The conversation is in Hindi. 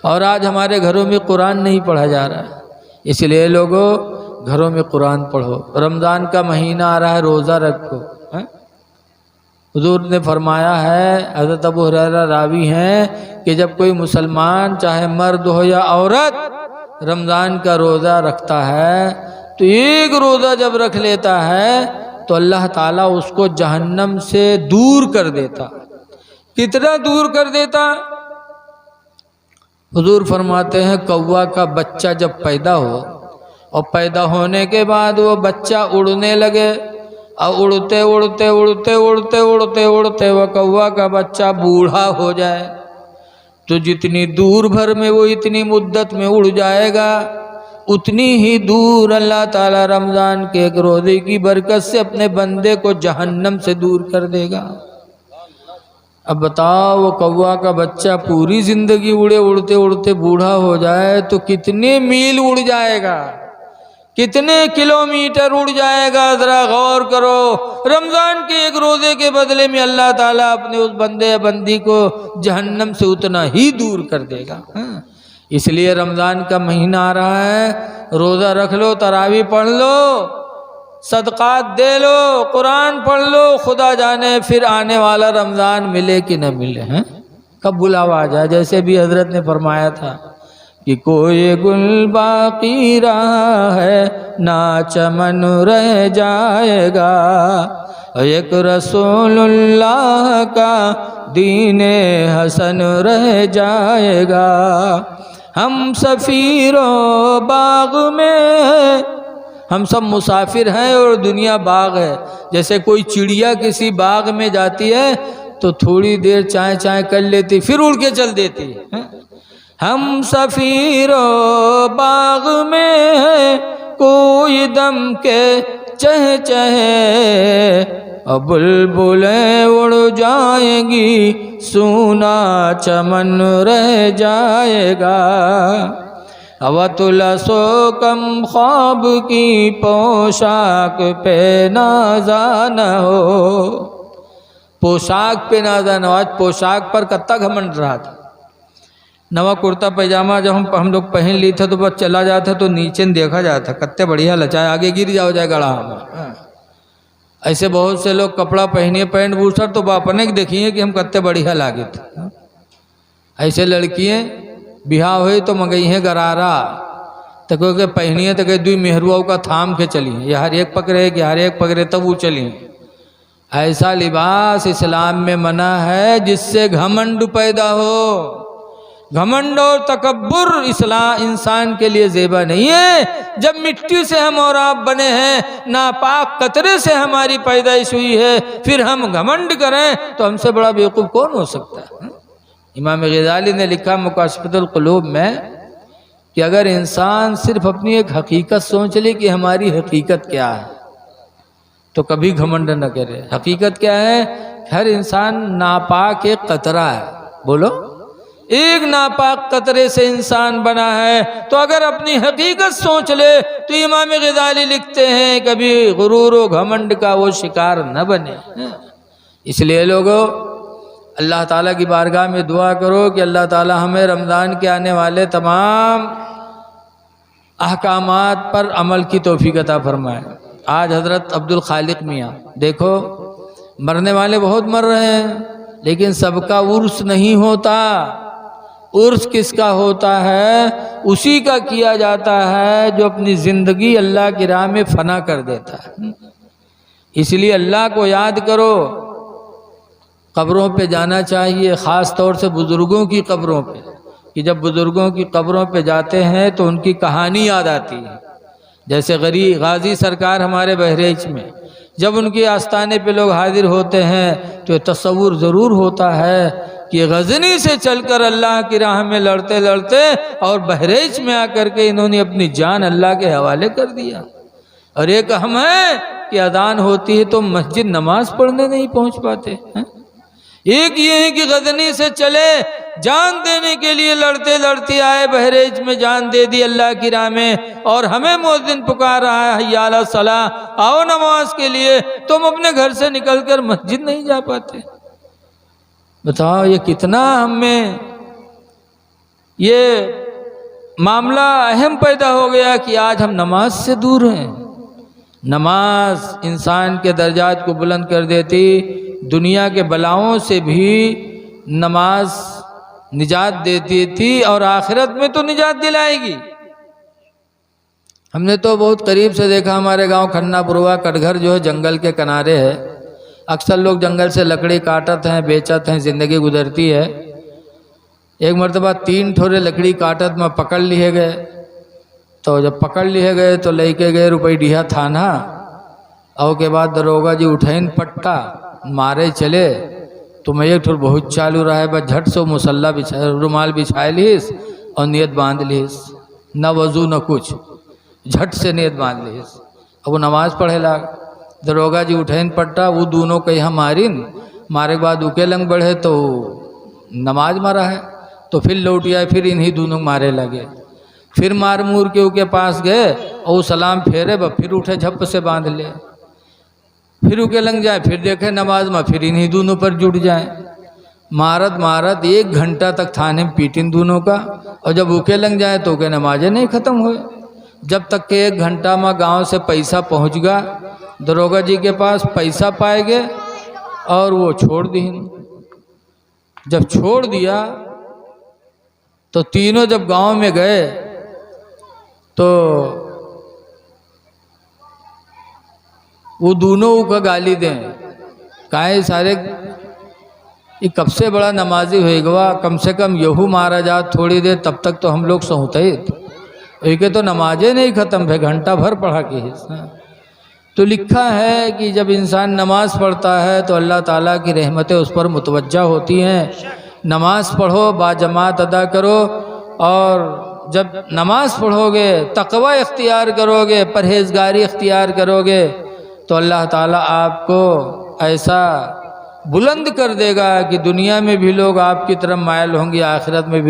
और आज हमारे घरों में कुरान नहीं पढ़ा जा रहा है। इसलिए लोगों घरों में कुरान पढ़ो। रमज़ान का महीना आ रहा है, रोज़ा रखो। हुजूर ने फरमाया है, हज़रत अबू हुरैरा रावी हैं कि जब कोई मुसलमान चाहे मर्द हो या औरत रमज़ान का रोज़ा रखता है तो एक रोज़ा जब रख लेता है तो अल्लाह ताला उसको जहन्नम से दूर कर देता। कितना दूर कर देता? हुजूर फरमाते हैं कौवा का बच्चा जब पैदा हो और पैदा होने के बाद वो बच्चा उड़ने लगे और उड़ते उड़ते उड़ते उड़ते उड़ते उड़ते वह कौवा का बच्चा बूढ़ा हो जाए तो जितनी दूर भर में वो इतनी मुद्दत में उड़ जाएगा उतनी ही दूर अल्लाह ताला रमज़ान के एक रोज़े की बरकत से अपने बंदे को जहन्नम से दूर कर देगा। अब बताओ वो कौवा का बच्चा पूरी ज़िंदगी उड़े उड़ते उड़ते बूढ़ा हो जाए तो कितने मील उड़ जाएगा, कितने किलोमीटर उड़ जाएगा। ज़रा गौर करो। रमज़ान के एक रोज़े के बदले में अल्लाह ताला अपने उस बंदे या बंदी को जहन्नम से उतना ही दूर कर देगा। इसलिए रमज़ान का महीना आ रहा है, रोज़ा रख लो, तरावी पढ़ लो, सदक़ात दे लो, कुरान पढ़ लो। खुदा जाने फिर आने वाला रमज़ान मिले कि न मिले, हैं कब बुलावा आ जाए। जैसे भी हज़रत ने फरमाया था कि कोई गुल बाकी रहा है ना चमन रह जाएगा, एक रसूलुल्लाह का दीने हसन रह जाएगा। हम सफ़ीरो बाग में, हम सब मुसाफिर हैं और दुनिया बाग है। जैसे कोई चिड़िया किसी बाग में जाती है तो थोड़ी देर चाय चाय कर लेती फिर उड़ के चल देती है। हम सफ़ीरो बाग में है कोई दम के चह चहे और बुलबुलें उड़ जाएंगी सूना चमन रह जाएगा। अवतुला सो कम ख्वाब की पोशाक पे नाज़ा न हो, पोशाक पे नाज़ा न हो। आज पोशाक पर कत्ता घमंड रहा था। नवा कुर्ता पैजामा जब हम लोग पहन ली थे तो बस चला जाता तो नीचे देखा जाता कत्ते बढ़िया लचाए, आगे गिर जाओ जाए गड़ा में। ऐसे बहुत से लोग कपड़ा पहनिए पैंट बूसर तो अपने देखिए कि हम कत्ते बढ़िया लागे थे। ऐसे लड़कियाँ बिहार हुई तो मंगई है गरारा तो कोई के पहनिए तो कह दुई मेहरुआ का थाम के चलिए, यार एक पकड़े कि यार एक पकड़े तब वो चलिए। ऐसा लिबास इस्लाम में मना है जिससे घमंड पैदा हो। घमंड और तकब्बुर इस्लाम इंसान के लिए ज़ेबा नहीं है। जब मिट्टी से हम और आप बने हैं, नापाक कतरे से हमारी पैदाइश हुई है, फिर हम घमंड करें तो हमसे बड़ा बेवकूफ़ कौन हो सकता है। इमाम ग़ज़ाली ने लिखा मुकाशफ़तुल क़ुलूब में कि अगर इंसान सिर्फ अपनी एक हकीकत सोच ले कि हमारी हकीकत क्या है तो कभी घमंड न करे। हकीकत क्या है? हर इंसान नापाक एक कतरा है। बोलो, एक नापाक कतरे से इंसान बना है। तो अगर अपनी हकीकत सोच ले तो इमाम ग़ज़ाली लिखते हैं कभी गुरूर व घमंड का वो शिकार न बने। इसलिए लोगों अल्लाह ताला की बारगाह में दुआ करो कि अल्लाह ताला हमें रमज़ान के आने वाले तमाम अहकामात पर अमल की तौफीक अता फरमाए। आज हज़रत अब्दुल खालिक मियाँ देखो, मरने वाले बहुत मर रहे हैं लेकिन सबका उर्स नहीं होता। उर्स किसका होता है? उसी का किया जाता है जो अपनी ज़िंदगी अल्लाह की राह में फ़ना कर देता है। इसलिए अल्लाह को याद करो। कब्रों पे जाना चाहिए, ख़ास तौर से बुज़ुर्गों की कब्रों पे, कि जब बुज़ुर्गों की कब्रों पे जाते हैं तो उनकी कहानी याद आती है। जैसे गाजी सरकार हमारे बहरेच में जब उनके आस्थाने पे लोग हाजिर होते हैं तो तसव्वुर ज़रूर होता है कि गजनी से चलकर अल्लाह की राह में लड़ते लड़ते और बहरेच में आकर के इन्होंने अपनी जान अल्लाह के हवाले कर दिया। और एक हम है कि अजान होती है तो मस्जिद नमाज पढ़ने नहीं पहुँच पाते हैं। एक ये है कि गजनी से चले, जान देने के लिए लड़ते लड़ते आए, बहरेज में जान दे दी अल्लाह की राह में, और हमें मुअज्जिन पुकार रहा है हय्या अला सलाह, आओ नमाज के लिए। तुम अपने घर से निकलकर मस्जिद नहीं जा पाते। बताओ ये कितना हमें ये मामला अहम पैदा हो गया कि आज हम नमाज से दूर हैं। नमाज इंसान के दर्जात को बुलंद कर देती, दुनिया के बलाओं से भी नमाज निजात देती थी और आखिरत में तो निजात दिलाएगी। हमने तो बहुत करीब से देखा, हमारे गांव खन्नापुरवा कटघर जो है जंगल के किनारे है। अक्सर लोग जंगल से लकड़ी काटत हैं, बेचत हैं, ज़िंदगी गुजरती है। एक मरतबा 3 ठोरे लकड़ी काटत में पकड़ लिए गए। तो जब पकड़ लिए गए तो लेके गए रुपईडीहा थाना, और के बाद दरोगा जी उठैन पट्टा मारे चले। तो मैं एक ठोर बहुत चालू रहा है, बस झट से मुसल्ला बिछा रुमाल बिछाए लीस और नियत बांध लीस, न वजू न कुछ, झट से नियत बांध लीस। अब वो नमाज पढ़े लाग। दरोगा जी उठैन पट्टा, वो दोनों कहीं मारिन, मारे के बाद उके लंग बढ़े तो नमाज मारा है। तो फिर लौट आए, फिर इन्हीं दोनों मारे लगे। फिर मार मूर के उके पास गए और सलाम फेरे, फिर उठे झप से बांध ले। फिर उके लंग जाए, फिर देखे नमाज में, फिर इन्हीं दोनों पर जुट जाए। मारत मारत 1 घंटा तक थाने में पीटिन दोनों का, और जब उके लंग जाए तो उके नमाजें नहीं ख़त्म हुए। जब तक के 1 घंटा में गांव से पैसा पहुंच गया, दरोगा जी के पास पैसा पाएंगे और वो छोड़ दी। जब छोड़ दिया तो तीनों जब गांव में गए तो वो दोनों का गाली दें, काहे सारे ये कब से बड़ा नमाजी होएगा, कम से कम यहू मारा जा थोड़ी देर, तब तक तो हम लोग सोते एक तो नमाजें नहीं ख़त्म है, घंटा भर पढ़ा के। तो लिखा है कि जब इंसान नमाज पढ़ता है तो अल्लाह ताला की रहमतें उस पर मुतवज्जा होती हैं। नमाज पढ़ो, बाजमात अदा करो, और जब नमाज पढ़ोगे, तकवा इख्तियार करोगे, परहेजगारी इख्तियार करोगे, तो अल्लाह ताला आपको ऐसा बुलंद कर देगा कि दुनिया में भी लोग आपकी तरफ मायल होंगे, आखिरत में भी